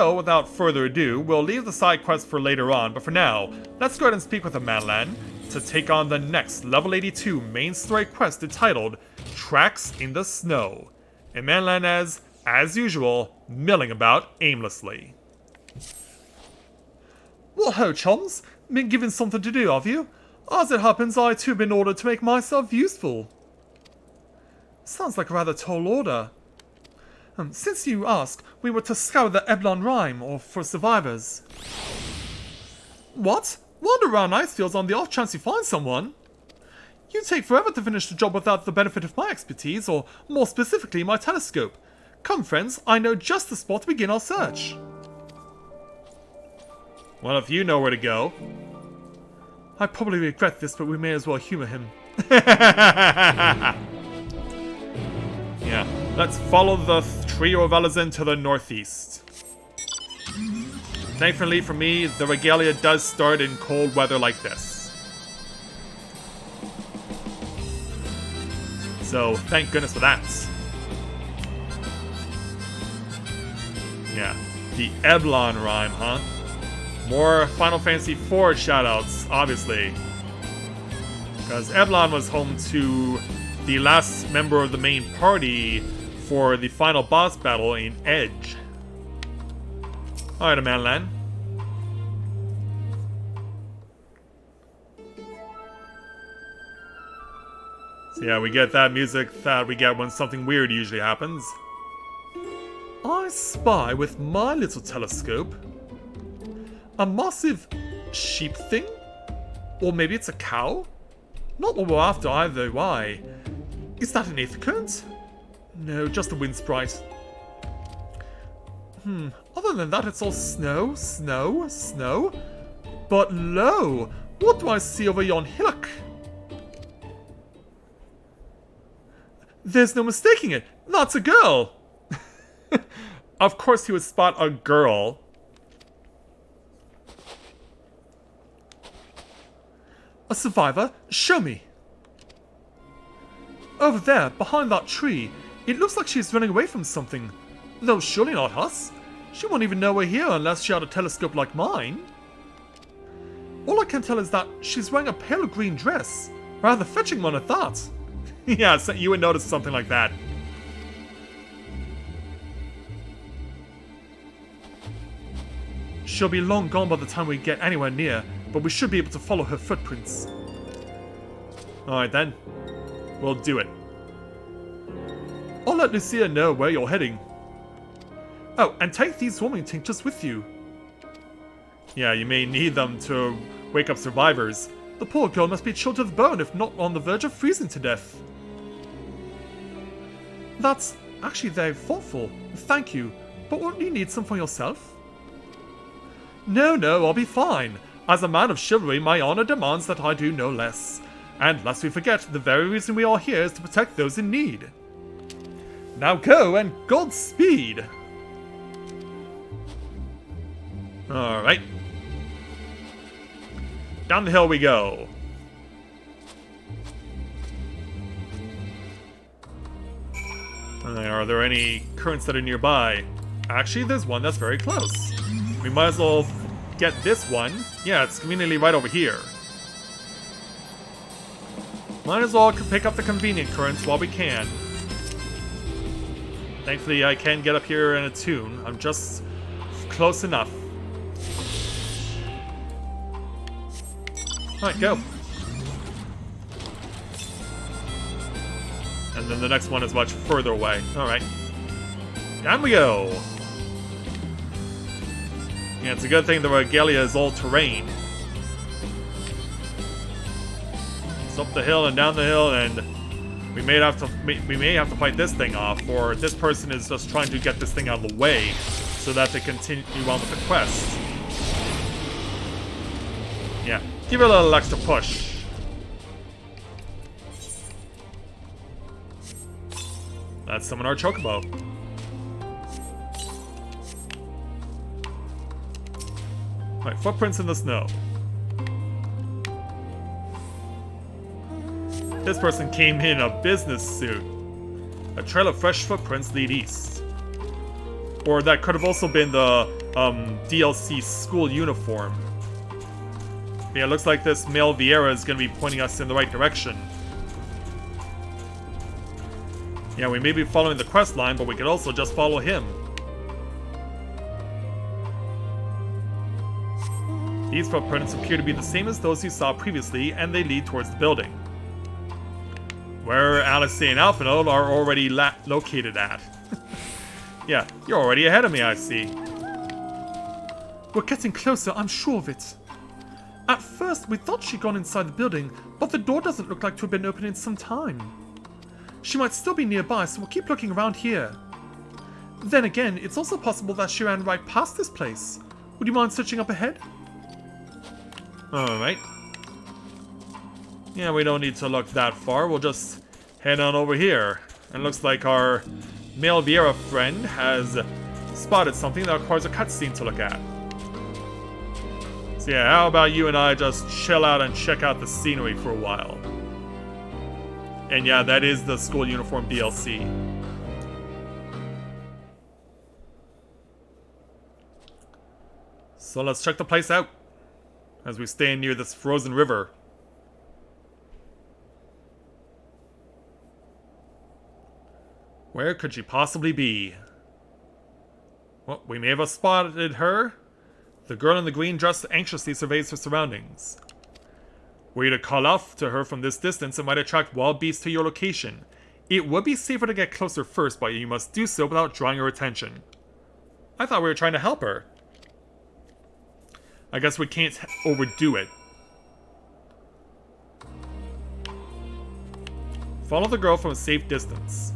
So, without further ado, we'll leave the side quest for later on, but for now, let's go ahead and speak with the Manlan to take on the next level 82 main story quest entitled Tracks in the Snow. And Manlan as usual, milling about aimlessly. What ho, chums? Been given something to do, have you? As it happens, I too have been ordered to make myself useful. Sounds like a rather tall order. Since you ask, we were to scour the Eblon Rime, or for survivors. What? Wander around Icefields on the off chance you find someone? You take forever to finish the job without the benefit of my expertise, or more specifically, my telescope. Come, friends, I know just the spot to begin our search. Well, if you know where to go. I probably regret this, but we may as well humor him. Yeah, let's follow the trio of Elizin to the northeast. Thankfully for me, the regalia does start in cold weather like this. So, thank goodness for that. Yeah, the Eblon Rime, huh? More Final Fantasy IV shoutouts, obviously. Because Eblon was home to the last member of the main party for the final boss battle in Edge. Alright, Manlan. So yeah, we get that music that we get when something weird usually happens. I spy with my little telescope a massive sheep thing? Or maybe it's a cow? Not what we're after either, why? Is that an aether current? No, just a wind sprite. Other than that, it's all snow, snow, snow. But lo! What do I see over yon hillock? There's no mistaking it! That's a girl! Of course he would spot a girl. A survivor? Show me! Over there, behind that tree, it looks like she's running away from something. Though surely not us. She won't even know we're here unless she had a telescope like mine. All I can tell is that she's wearing a pale green dress. Rather fetching one at that. Yeah, so you would notice something like that. She'll be long gone by the time we get anywhere near, but we should be able to follow her footprints. Alright then. We'll do it. I'll let Lucia know where you're heading. Oh, and take these warming tinctures with you. Yeah, you may need them to wake up survivors. The poor girl must be chilled to the bone, if not on the verge of freezing to death. That's actually very thoughtful. Thank you. But won't you need some for yourself? No, I'll be fine. As a man of chivalry, my honor demands that I do no less. And lest we forget, the very reason we are here is to protect those in need. Now go, and Godspeed! Alright. Down the hill we go. Are there any currents that are nearby? Actually, there's one that's very close. We might as well get this one. Yeah, it's conveniently right over here. Might as well pick up the convenient currents while we can. Thankfully, I can get up here in a tune. I'm just close enough. Alright, go. And then the next one is much further away. Alright. Down we go! Yeah, it's a good thing the regalia is all terrain. It's up the hill and down the hill, and we may have to fight this thing off, or this person is just trying to get this thing out of the way so that they continue on with the quest. Yeah, give it a little extra push. Let's summon our Chocobo. Alright, footprints in the snow. This person came in a business suit. A trail of fresh footprints lead east. Or that could have also been the DLC school uniform. Yeah, it looks like this male Vieira is going to be pointing us in the right direction. Yeah, we may be following the quest line, but we could also just follow him. These footprints appear to be the same as those you saw previously, and they lead towards the building. Where Alice and Alphinaud are already located at. Yeah, you're already ahead of me, I see. We're getting closer, I'm sure of it. At first, we thought she'd gone inside the building, but the door doesn't look like to have been open in some time. She might still be nearby, so we'll keep looking around here. Then again, it's also possible that she ran right past this place. Would you mind searching up ahead? Alright. Yeah, we don't need to look that far. We'll just head on over here. And looks like our male Vieira friend has spotted something that requires a cutscene to look at. So yeah, how about you and I just chill out and check out the scenery for a while. And yeah, that is the school uniform DLC. So let's check the place out as we stand near this frozen river. Where could she possibly be? Well, we may have spotted her. The girl in the green dress anxiously surveys her surroundings. Were you to call off to her from this distance, it might attract wild beasts to your location. It would be safer to get closer first, but you must do so without drawing her attention. I thought we were trying to help her. I guess we can't overdo it. Follow the girl from a safe distance.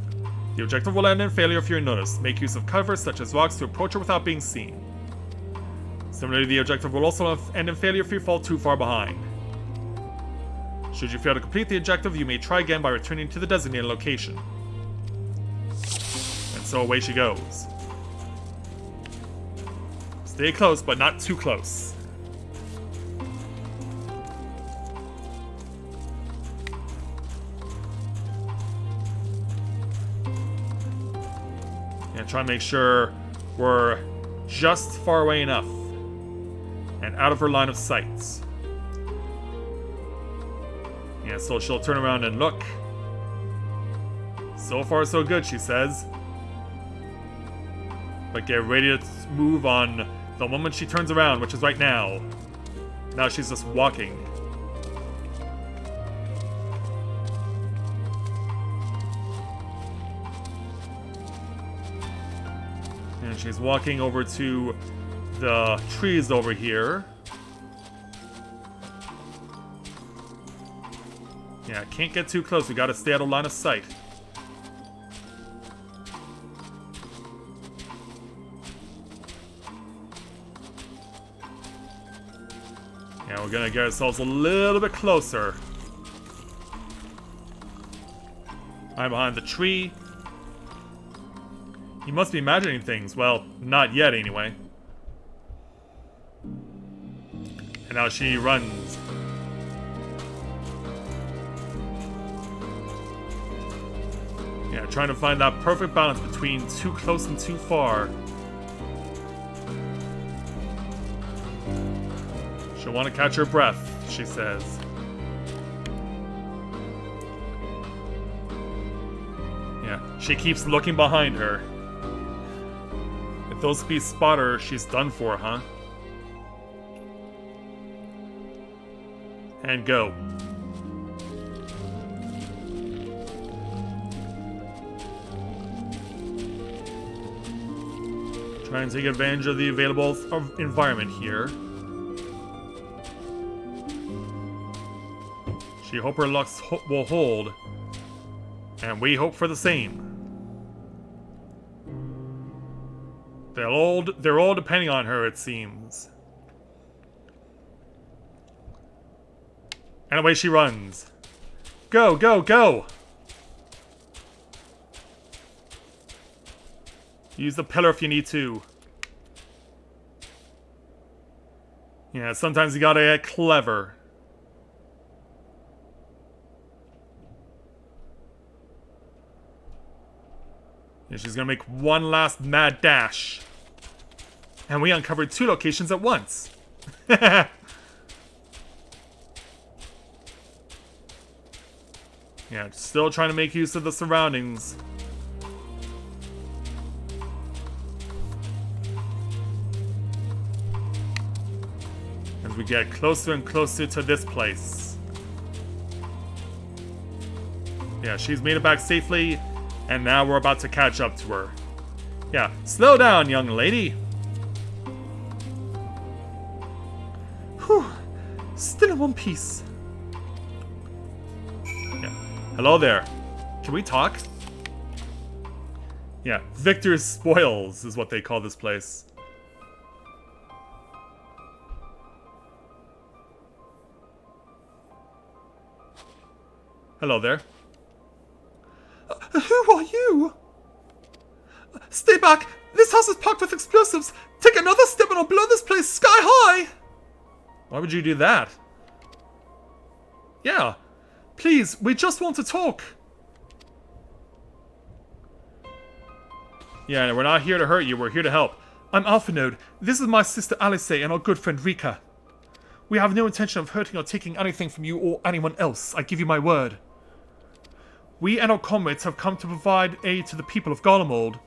The objective will end in failure if you're noticed. Make use of cover, such as rocks, to approach her without being seen. Similarly, the objective will also end in failure if you fall too far behind. Should you fail to complete the objective, you may try again by returning to the designated location. And so away she goes. Stay close, but not too close. And try and make sure we're just far away enough and out of her line of sight. Yeah, so she'll turn around and look. So far, so good, she says. But get ready to move on the moment she turns around, which is right now. Now she's just walking. And she's walking over to the trees over here. Yeah, can't get too close. We gotta stay out of line of sight. Yeah, we're gonna get ourselves a little bit closer. I'm behind the tree. You must be imagining things. Well, not yet anyway. And now she runs. Yeah, trying to find that perfect balance between too close and too far. She'll want to catch her breath, she says. Yeah, she keeps looking behind her. If those beasts spot her, she's done for, huh? And go. Try and take advantage of the available environment here. She hope her luck will hold. And we hope for the same. They're all depending on her, it seems. And away she runs. Go, go, go! Use the pillar if you need to. Yeah, sometimes you gotta get clever. Yeah, she's gonna make one last mad dash. And we uncovered 2 locations at once. Yeah, still trying to make use of the surroundings. As we get closer and closer to this place. Yeah, she's made it back safely, and now we're about to catch up to her. Yeah, slow down, young lady. Whew. Still in one piece. Yeah. Hello there. Can we talk? Yeah, Victor's Spoils is what they call this place. Hello there. Who are you? Stay back! This house is packed with explosives! Take another step and I'll blow this place sky high! Why would you do that? Yeah. Please, we just want to talk. Yeah, we're not here to hurt you, we're here to help. I'm Alphanode. This is my sister Alice and our good friend Rika. We have no intention of hurting or taking anything from you or anyone else, I give you my word. We and our comrades have come to provide aid to the people of Garlemald.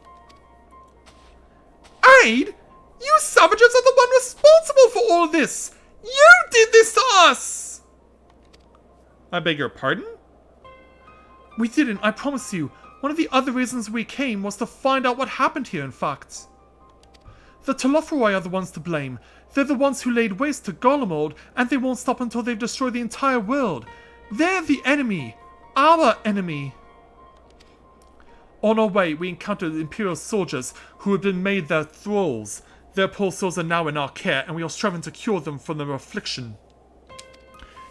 Aid? You savages are the one responsible for all this! You did this to us! I beg your pardon? We didn't, I promise you. One of the other reasons we came was to find out what happened here, in fact. The Telophoroi are the ones to blame. They're the ones who laid waste to Garlemald, and they won't stop until they've destroyed the entire world. They're the enemy. Our enemy. On our way, we encountered Imperial soldiers who had been made their thralls. Their poor souls are now in our care, and we are striving to cure them from their affliction.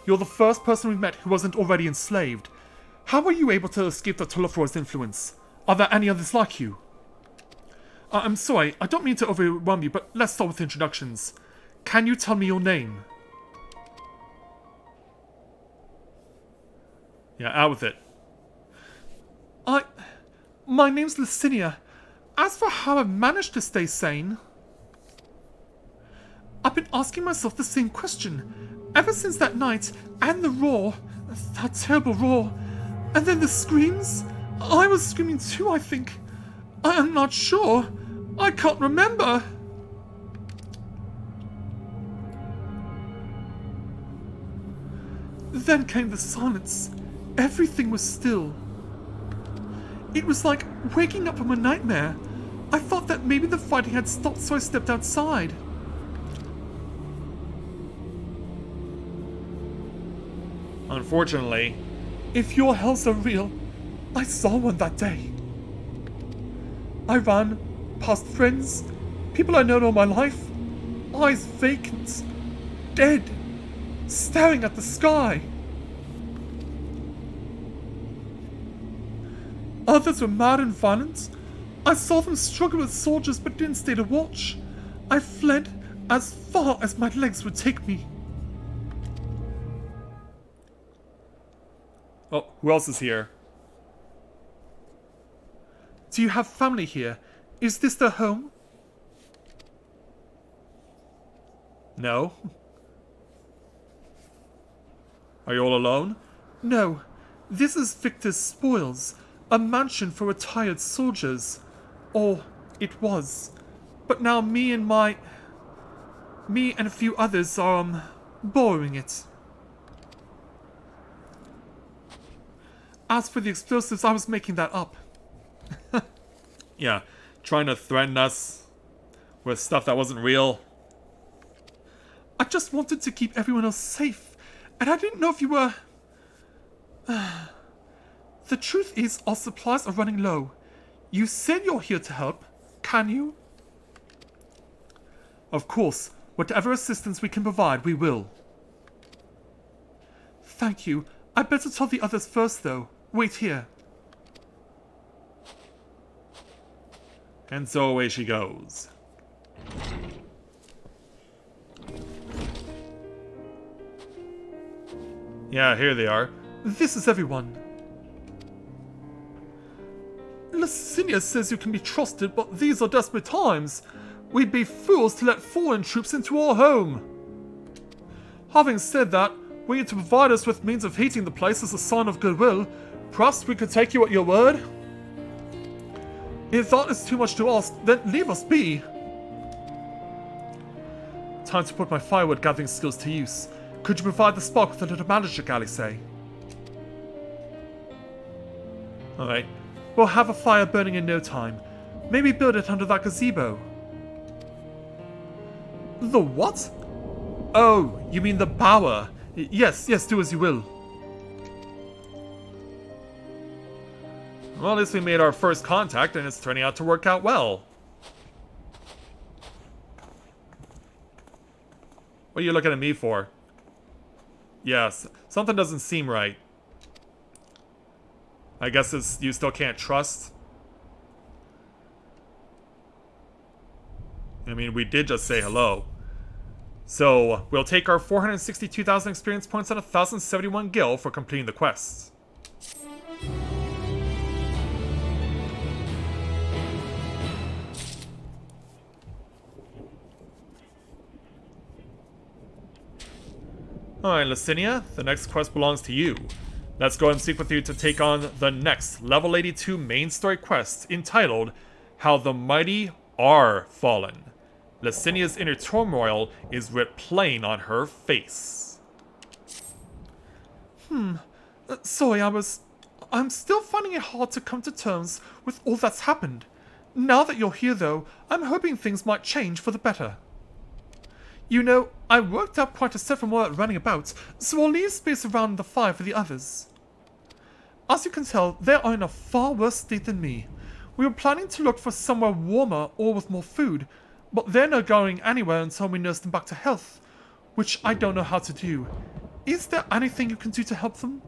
You're the first person we've met who wasn't already enslaved. How were you able to escape the Telophoroi's influence? Are there any others like you? I'm sorry, I don't mean to overwhelm you, but let's start with introductions. Can you tell me your name? Yeah, out with it. My name's Licinia. As for how I've managed to stay sane, I've been asking myself the same question. Ever since that night, and the roar, that terrible roar, and then the screams. I was screaming too, I think. I am not sure. I can't remember. Then came the silence. Everything was still. It was like waking up from a nightmare. I thought that maybe the fighting had stopped, so I stepped outside. Unfortunately, if your hells are real, I saw one that day. I ran past friends, people I known all my life, eyes vacant, dead, staring at the sky. Others were mad and violent. I saw them struggle with soldiers but didn't stay to watch. I fled as far as my legs would take me. oh, who else is here? Do you have family here? Is this their home? No. Are you all alone? No. This is Victor's Spoils, a mansion for retired soldiers. Or it was. But now me and a few others are, borrowing it. As for the explosives, I was making that up. Yeah, trying to threaten us with stuff that wasn't real. I just wanted to keep everyone else safe, and I didn't know if you were... The truth is, our supplies are running low. You said you're here to help. Can you? Of course. Whatever assistance we can provide, we will. Thank you. I'd better tell the others first, though. Wait here. And so away she goes. Yeah, here they are. This is everyone. Licinia says you can be trusted, but these are desperate times. We'd be fools to let foreign troops into our home. Having said that, were you to provide us with means of heating the place as a sign of goodwill, perhaps we could take you at your word? If that is too much to ask, then leave us be. Time to put my firewood gathering skills to use. Could you provide the spark with a little magic, Alice? Alright, we'll have a fire burning in no time. Maybe build it under that gazebo. The what? Oh, you mean the bower. Yes, do as you will. Well, at least we made our first contact and it's turning out to work out well. What are you looking at me for? Yes, something doesn't seem right. I guess it's, you still can't trust. I mean, we did just say hello. So, we'll take our 462,000 experience points and 1,071 gil for completing the quest. Alright, Licinia, the next quest belongs to you. Let's go and seek with you to take on the next level 82 main story quest entitled How the Mighty Are Fallen. Licinia's inner turmoil is writ plain on her face. Sorry, I'm still finding it hard to come to terms with all that's happened. Now that you're here though, I'm hoping things might change for the better. You know, I worked up quite a set from work running about, so I'll leave space around the fire for the others. As you can tell, they are in a far worse state than me. We were planning to look for somewhere warmer or with more food, but they're not going anywhere until we nurse them back to health, which I don't know how to do. Is there anything you can do to help them?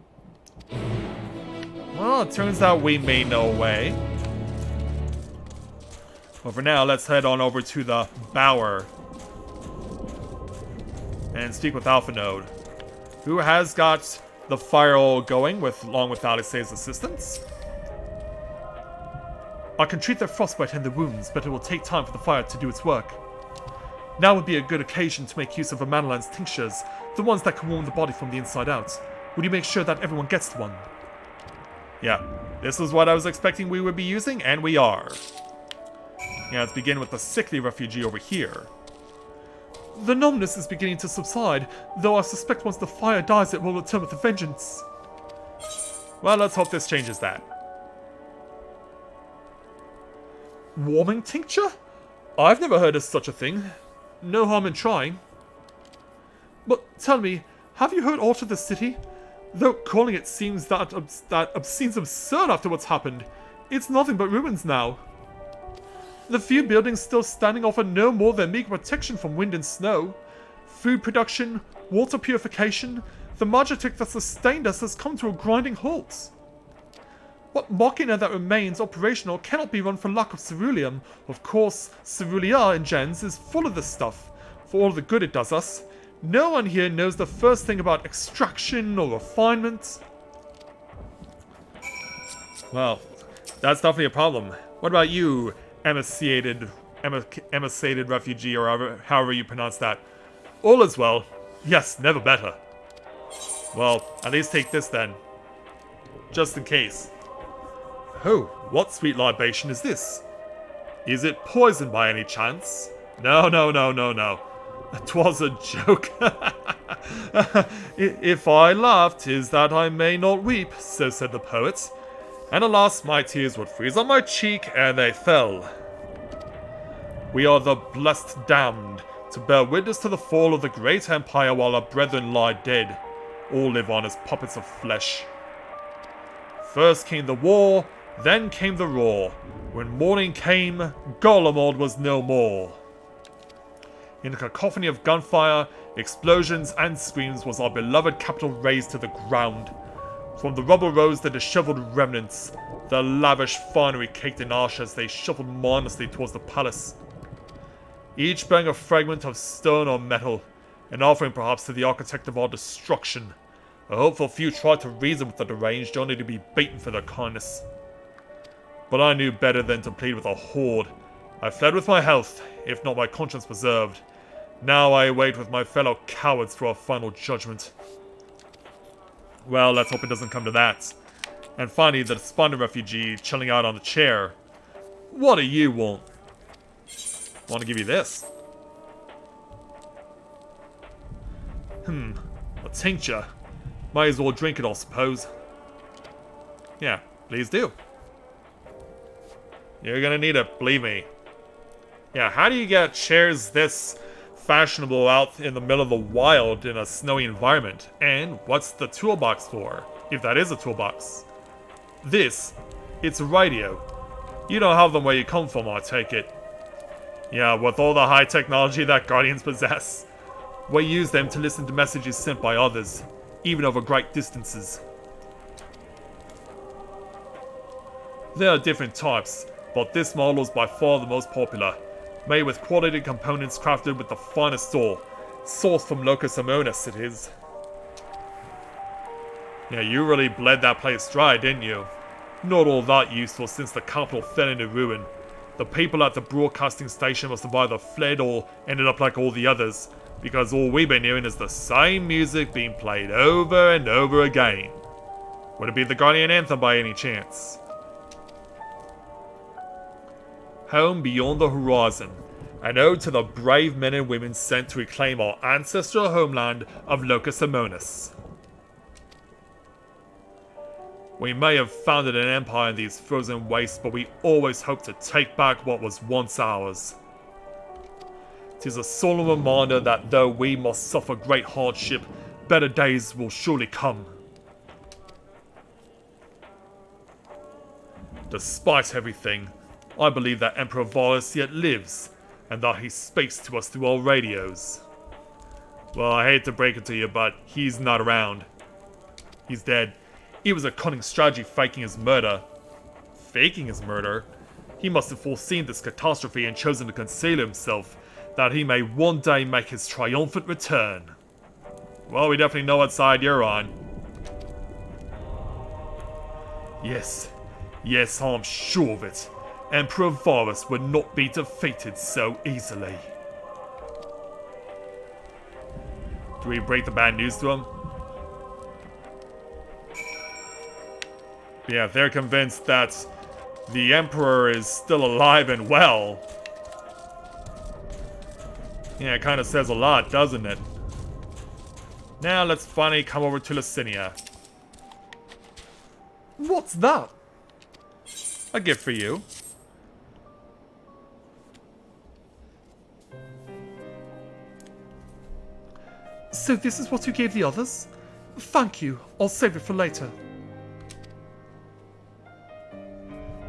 Well, it turns out we may know a way. Well, for now, let's head on over to the Bower and speak with Alpha Node, who has got the fire oil going along with Alice's assistance. I can treat their frostbite and their wounds, but it will take time for the fire to do its work. Now would be a good occasion to make use of Amandalan's tinctures, the ones that can warm the body from the inside out. Would you make sure that everyone gets one? Yeah, this is what I was expecting we would be using, and we are. Yeah, let's begin with the sickly refugee over here. The numbness is beginning to subside, though I suspect once the fire dies it will return with a vengeance. Well, let's hope this changes that. Warming tincture? I've never heard of such a thing. No harm in trying. But tell me, have you heard aught of the city? Though calling it seems that seems absurd after what's happened. It's nothing but ruins now. The few buildings still standing offer no more than meager protection from wind and snow. Food production, water purification, the magic that sustained us has come to a grinding halt. What machina that remains operational cannot be run for lack of ceruleum. Of course, cerulia in gens is full of this stuff, for all the good it does us. No one here knows the first thing about extraction or refinement. Well, that's definitely a problem. What about you, emaciated refugee, or however you pronounce that? All is well. Yes, never better. Well, at least take this then. Just in case. Oh, what sweet libation is this? Is it poison by any chance? No. 'Twas a joke. If I laugh, 'tis that I may not weep, so said the poet. And alas, my tears would freeze on my cheek, and they fell. We are the blessed damned, to bear witness to the fall of the great empire while our brethren lie dead. All live on as puppets of flesh. First came the war, then came the roar. When morning came, Golemord was no more. In a cacophony of gunfire, explosions, and screams was our beloved capital razed to the ground. From the rubble rose the disheveled remnants, the lavish finery caked in ash as they shuffled mindlessly towards the palace. Each bearing a fragment of stone or metal, an offering perhaps to the architect of our destruction. A hopeful few tried to reason with the deranged, only to be beaten for their kindness. But I knew better than to plead with a horde. I fled with my health, if not my conscience preserved. Now I await with my fellow cowards for our final judgment. Well, let's hope it doesn't come to that. And finally, the despondent refugee chilling out on the chair. What do you want? I want to give you this. A tincture. Might as well drink it, I suppose. Yeah, please do. You're gonna need it, believe me. Yeah, how do you get chairs this fashionable out in the middle of the wild in a snowy environment? And what's the toolbox for? If that is a toolbox. This, it's a radio. You don't have them where you come from, I take it. Yeah, with all the high technology that Guardians possess, we use them to listen to messages sent by others, even over great distances. There are different types, but this model is by far the most popular, made with quality components crafted with the finest ore, sourced from Locus Amonis it is. Yeah, you really bled that place dry, didn't you? Not all that useful since the capital fell into ruin. The people at the broadcasting station must have either fled or ended up like all the others, because all we've been hearing is the same music being played over and over again. Would it be the Guardian Anthem by any chance? Home beyond the horizon, an ode to the brave men and women sent to reclaim our ancestral homeland of Locus Amonis. We may have founded an empire in these frozen wastes, but we always hope to take back what was once ours. 'Tis a solemn reminder that though we must suffer great hardship, better days will surely come. Despite everything, I believe that Emperor Varus yet lives, and that he speaks to us through our radios. Well, I hate to break it to you, but he's not around. He's dead. It was a cunning strategy faking his murder. Faking his murder? He must have foreseen this catastrophe and chosen to conceal himself, that he may one day make his triumphant return. Well, we definitely know what side you're on. Yes, I'm sure of it. Emperor Varus would not be defeated so easily. Do we break the bad news to him? Yeah, they're convinced that the Emperor is still alive and well. Yeah, it kind of says a lot, doesn't it? Now let's finally come over to Lucinia. What's that? A gift for you. So this is what you gave the others? Thank you. I'll save it for later.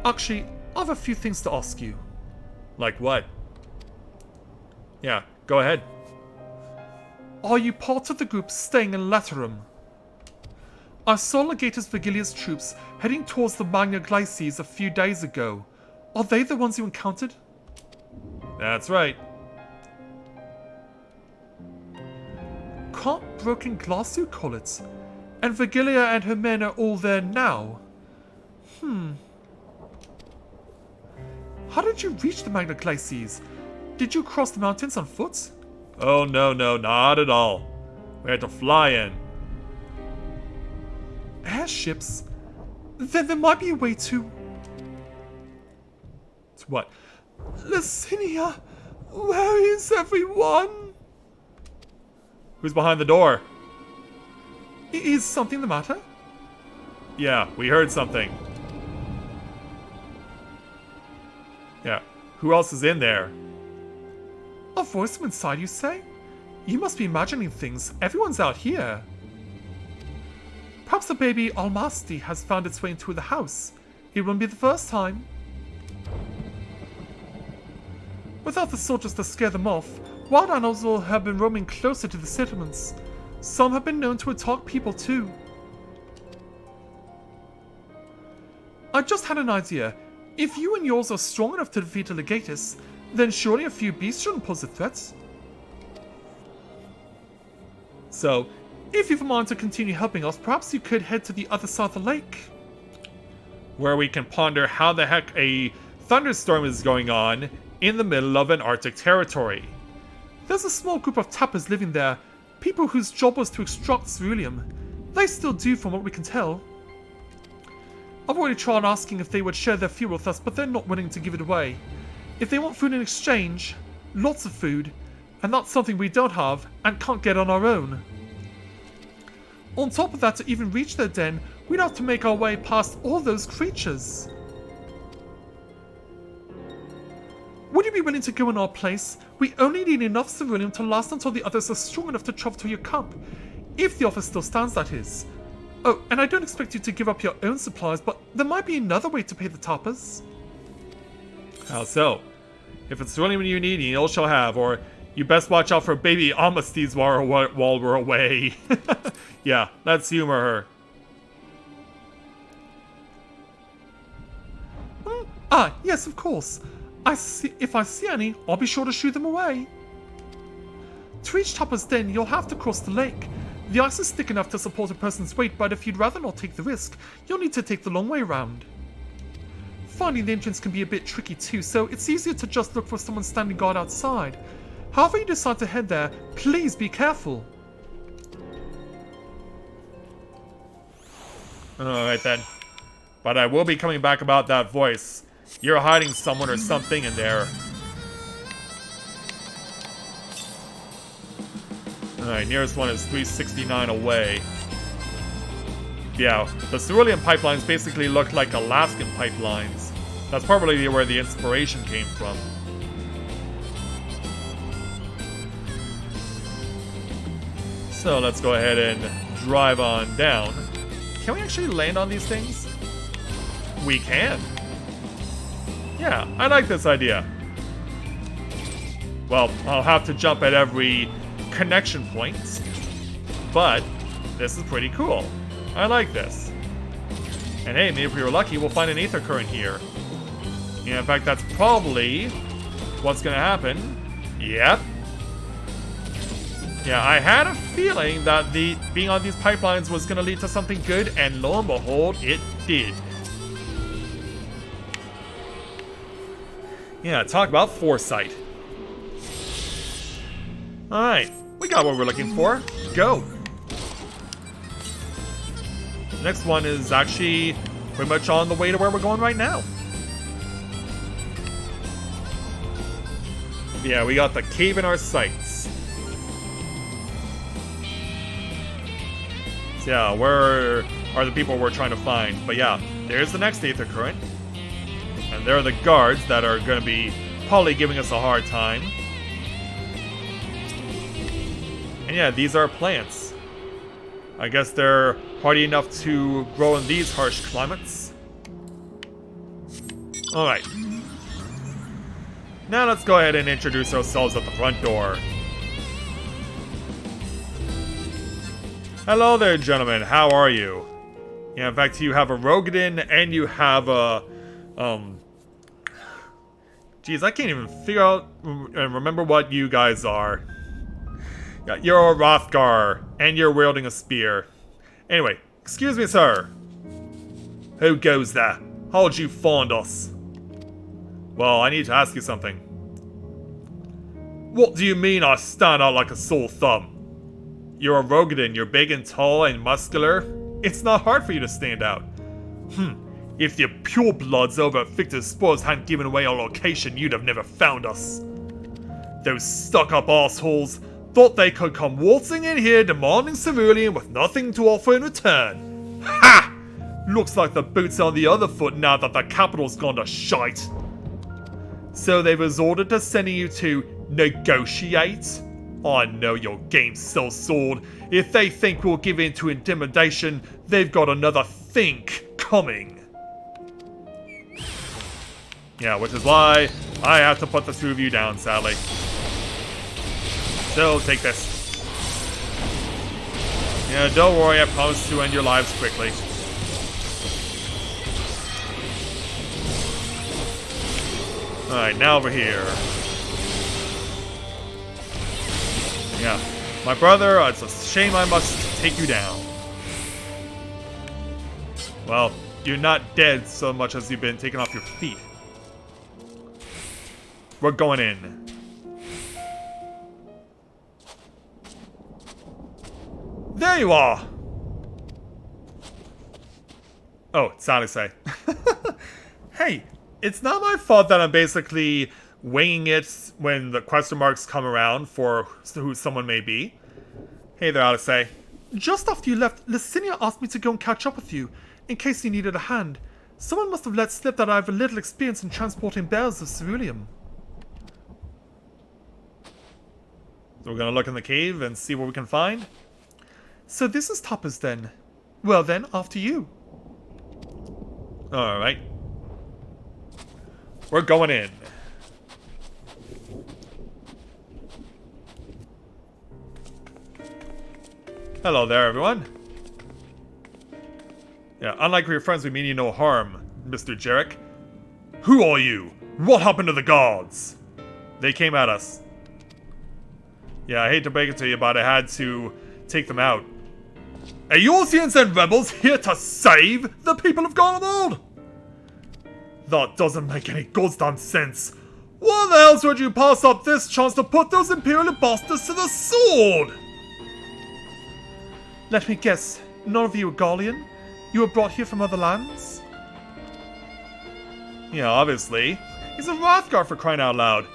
Actually, I have a few things to ask you. Like what? Yeah, go ahead. Are you part of the group staying in Laterum? I saw Legatus Vigilia's troops heading towards the Magna Glacies a few days ago. Are they the ones you encountered? That's right. Can't broken glass you call it? And Vigilia and her men are all there now? How did you reach the Magna Glacies? Did you cross the mountains on foot? Oh no, not at all. We had to fly in. Airships? Then there might be a way to... To what? Lucinia, where is everyone? Who's behind the door? Is something the matter? Yeah, we heard something. Yeah, who else is in there? A voice from inside, you say? You must be imagining things. Everyone's out here. Perhaps the baby Almasti has found its way into the house. It won't be the first time. Without the soldiers to scare them off, wild animals will have been roaming closer to the settlements. Some have been known to attack people too. I just had an idea. If you and yours are strong enough to defeat a Legatus, then surely a few beasts shouldn't pose a threat. So, if you've a mind to continue helping us, perhaps you could head to the other side of the lake. Where we can ponder how the heck a thunderstorm is going on in the middle of an Arctic territory. There's a small group of tappers living there, people whose job was to extract ceruleum. They still do from what we can tell. I've already tried asking if they would share their fuel with us, but they're not willing to give it away. If they want food in exchange, lots of food, and that's something we don't have and can't get on our own. On top of that, to even reach their den, we'd have to make our way past all those creatures. Would you be willing to go in our place? We only need enough ceruleum to last until the others are strong enough to travel to your camp. If the offer still stands, that is. Oh, and I don't expect you to give up your own supplies, but there might be another way to pay the tappers. How so? If it's ceruleum you need, you all shall have, or you best watch out for baby Amasties while we're away. Yeah, let's humor her. Yes, of course. If I see any, I'll be sure to shoo them away. To reach Tapper's Den, you'll have to cross the lake. The ice is thick enough to support a person's weight, but if you'd rather not take the risk, you'll need to take the long way around. Finding the entrance can be a bit tricky too, so it's easier to just look for someone standing guard outside. However you decide to head there, please be careful. Alright then. But I will be coming back about that voice. You're hiding someone or something in there. Alright, nearest one is 369 away. Yeah, the cerulean pipelines basically look like Alaskan pipelines. That's probably where the inspiration came from. So let's go ahead and drive on down. Can we actually land on these things? We can. Yeah, I like this idea. Well, I'll have to jump at every connection point, but this is pretty cool. I like this. And hey, maybe if we were lucky, we'll find an aether current here. Yeah, in fact, that's probably what's gonna happen. Yep. Yeah, I had a feeling that being on these pipelines was gonna lead to something good, and lo and behold, it did. Yeah, talk about foresight. Alright, we got what we're looking for. Go! The next one is actually pretty much on the way to where we're going right now. Yeah, we got the cave in our sights. So yeah, where are the people we're trying to find? But yeah, there's the next aether current. And there are the guards that are going to be probably giving us a hard time. And yeah, these are plants. I guess they're hardy enough to grow in these harsh climates. Alright. Now let's go ahead and introduce ourselves at the front door. Hello there, gentlemen. How are you? Yeah, in fact, you have a Rogadin and you have a... Geez, I can't even figure out and remember what you guys are. Yeah, you're a Rothgar, and you're wielding a spear. Anyway, excuse me, sir. Who goes there? How'd you find us? Well, I need to ask you something. What do you mean I stand out like a sore thumb? You're a Rogadin, you're big and tall and muscular. It's not hard for you to stand out. If the purebloods over at Victor's Spores hadn't given away our location, you'd have never found us. Those stuck-up assholes thought they could come waltzing in here demanding cerulean with nothing to offer in return. Ha! Looks like the boot's on the other foot now that the capital's gone to shite. So they've resorted to sending you to negotiate? I know your game's so sword. If they think we'll give in to intimidation, they've got another think coming. Yeah, which is why I have to put the two of you down, sadly. So, take this. Yeah, don't worry, I promise to end your lives quickly. Alright, now over here. Yeah, my brother, it's a shame I must take you down. Well, you're not dead so much as you've been taken off your feet. We're going in. There you are! Oh, it's Odyssey. Hey, it's not my fault that I'm basically winging it when the question marks come around for who someone may be. Hey there, Odyssey. Just after you left, Licinia asked me to go and catch up with you, in case you needed a hand. Someone must have let slip that I have a little experience in transporting bearers of ceruleum. So we're gonna look in the cave and see what we can find? So this is Topper's then. Well then, after you. Alright. We're going in. Hello there, everyone. Yeah, unlike your friends, we mean you no harm, Mr. Jarek. Who are you? What happened to the guards? They came at us. Yeah, I hate to break it to you, but I had to take them out. Eorzeans and rebels here to save the people of Garlemald? That doesn't make any goddamn sense. Why the else would you pass up this chance to put those Imperial bastards to the sword? Let me guess, none of you are Garlean? You were brought here from other lands? Yeah, obviously. He's a Wrathguard for crying out loud.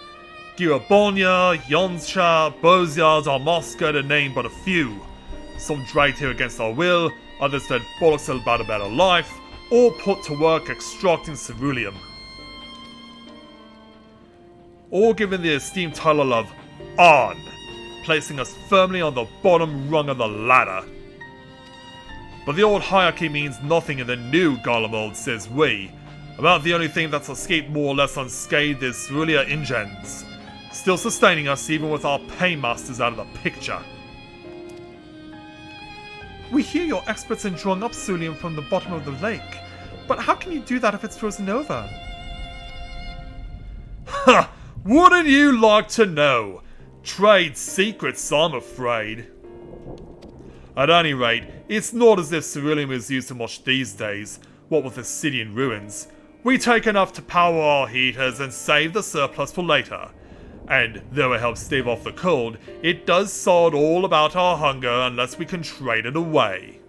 Girabonia, Yonsha, Bozyard, or Mosca to name but a few. Some dragged here against our will, others fed bollocks about a better life, all put to work extracting ceruleum. All given the esteemed title of On, placing us firmly on the bottom rung of the ladder. But the old hierarchy means nothing in the new Garlemald, says we. About the only thing that's escaped more or less unscathed is Cerulia Ingens, still sustaining us even with our paymasters out of the picture. We hear you're experts in drawing up ceruleum from the bottom of the lake, but how can you do that if it's frozen over? Ha! Wouldn't you like to know? Trade secrets, I'm afraid. At any rate, it's not as if ceruleum is used so much these days, what with the city in ruins. We take enough to power our heaters and save the surplus for later. And though it helps stave off the cold, it does sod all about our hunger unless we can trade it away.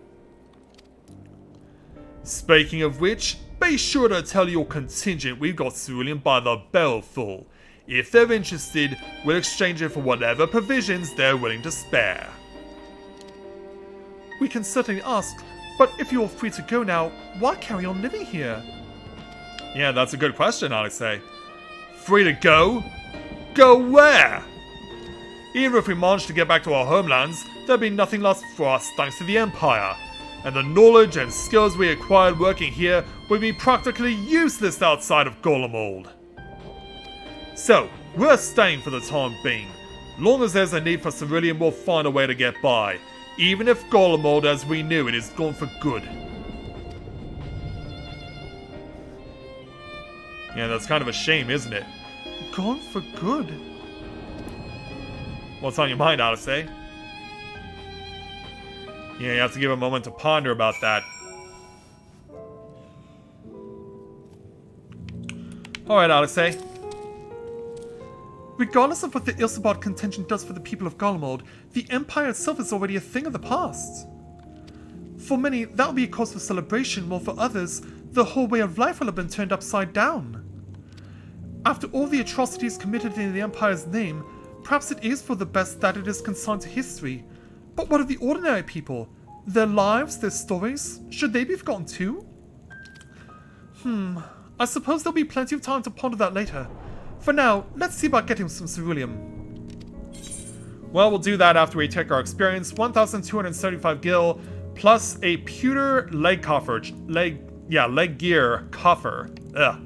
Speaking of which, be sure to tell your contingent we've got ceruleum by the barrelful. If they're interested, we'll exchange it for whatever provisions they're willing to spare. We can certainly ask, but if you're free to go now, why carry on living here? Yeah, that's a good question, I'd say. Free to go? Go where? Even if we managed to get back to our homelands, there'd be nothing left for us thanks to the Empire, and the knowledge and skills we acquired working here would be practically useless outside of Garlemald. So, we're staying for the time being. Long as there's a need for ceruleum, we'll find a way to get by, even if Garlemald as we knew it is gone for good. Yeah, that's kind of a shame, isn't it? Gone for good? What's on your mind, Odyssey? Yeah, you have to give a moment to ponder about that. Alright, Odyssey. Regardless of what the Ilsabard contingent does for the people of Garlemald, the Empire itself is already a thing of the past. For many, that will be a cause for celebration, while for others, the whole way of life will have been turned upside down. After all the atrocities committed in the Empire's name, perhaps it is for the best that it is consigned to history. But what of the ordinary people? Their lives, their stories, should they be forgotten too? I suppose there'll be plenty of time to ponder that later. For now, let's see about getting some ceruleum. Well, we'll do that after we take our experience, 1,275 gil, plus a pewter leg coffer, leg gear coffer. Ugh.